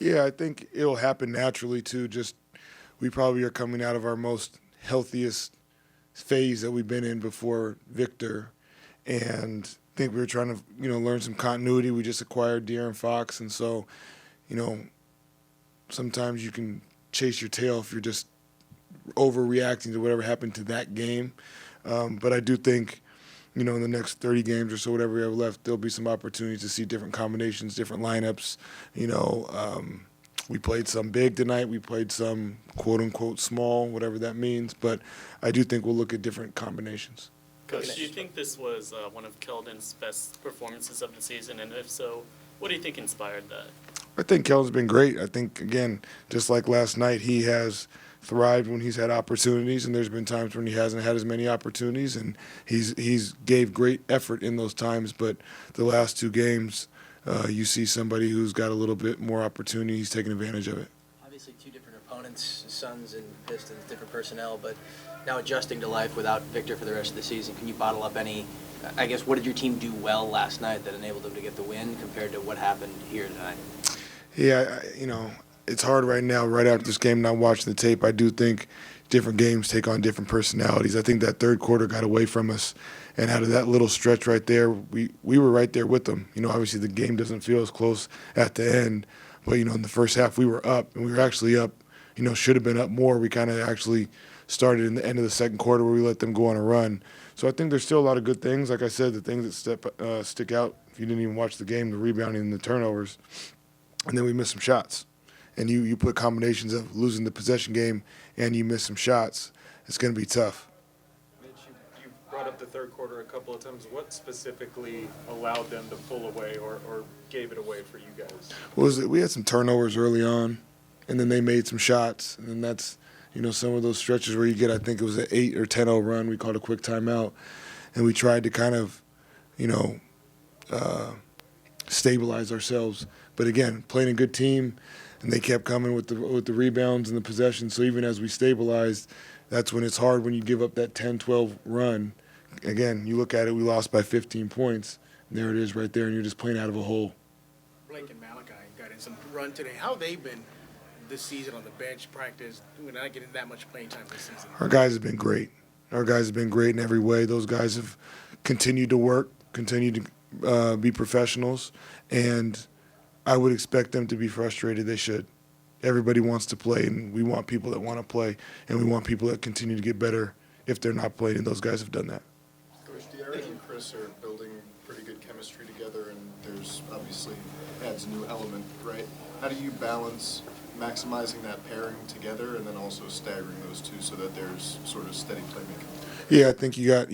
Yeah, I think it'll happen naturally too. Just we probably are coming out of our most healthiest phase that we've been in before Victor, and I think we were trying to learn some continuity. We just acquired De'Aaron Fox, and so you know sometimes you can chase your tail if you're just overreacting to whatever happened to that game. But I do think in the next 30 games or so, whatever we have left, there'll be some opportunities to see different combinations, different lineups. We played some big tonight. We played some quote-unquote small, whatever that means. But I do think we'll look at different combinations. Coach, do you think this was one of Keldon's best performances of the season? And if so, what do you think inspired that? I think Keldon's been great. I think, again, just like last night, he has thrived when he's had opportunities, and there's been times when he hasn't had as many opportunities, and he's gave great effort in those times. But the last two games, you see somebody who's got a little bit more opportunity. He's taking advantage of it. Obviously, two different opponents, Suns and Pistons, different personnel, but now adjusting to life without Victor for the rest of the season. Can you bottle up any, I guess, what did your team do well last night that enabled them to get the win compared to what happened here tonight? Yeah, it's hard right now, right after this game, not watching the tape. I do think different games take on different personalities. I think that third quarter got away from us, and out of that little stretch right there, we were right there with them. Obviously the game doesn't feel as close at the end, but, in the first half we were up, and we were actually up, should have been up more. We kind of actually started in the end of the second quarter where we let them go on a run. So I think there's still a lot of good things. Like I said, the things that stick out, if you didn't even watch the game, the rebounding and the turnovers, and then we missed some shots. And you put combinations of losing the possession game and you miss some shots, it's going to be tough. Mitch, you brought up the third quarter a couple of times. What specifically allowed them to pull away or gave it away for you guys? We had some turnovers early on, and then they made some shots. And then that's, some of those stretches where you get, I think it was an 8 or 10-0 run. We called a quick timeout. And we tried to kind of, stabilize ourselves. But again, playing a good team, and they kept coming with the rebounds and the possession. So even as we stabilized, that's when it's hard when you give up that 10-12 run. Again, you look at it, we lost by 15 points. And there it is right there, and you're just playing out of a hole. Blake and Malachi got in some run today. How have they been this season on the bench, practice? We're not getting that much playing time this season. Our guys have been great. Our guys have been great in every way. Those guys have continued to work, continued to be professionals, and I would expect them to be frustrated. They should. Everybody wants to play, and we want people that want to play, and we want people that continue to get better if they're not playing, and those guys have done that. Coach, De'Aaron and Chris are building pretty good chemistry together, and there's obviously adds a new element, right? How do you balance maximizing that pairing together and then also staggering those two so that there's sort of steady playmaking? Yeah, I think you got,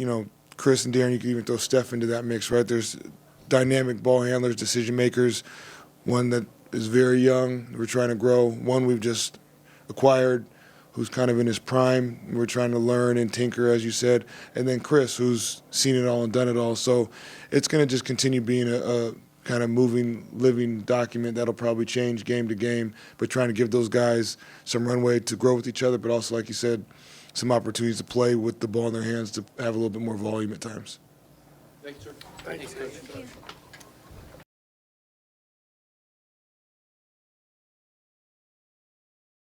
Chris and De'Aaron, you can even throw Steph into that mix, right? There's dynamic ball handlers, decision makers, one that is very young, we're trying to grow, one we've just acquired who's kind of in his prime, we're trying to learn and tinker, as you said, and then Chris, who's seen it all and done it all. So it's going to just continue being a kind of moving, living document that'll probably change game to game, but trying to give those guys some runway to grow with each other, but also, like you said, some opportunities to play with the ball in their hands to have a little bit more volume at times. Thanks, sir. Thanks, Coach.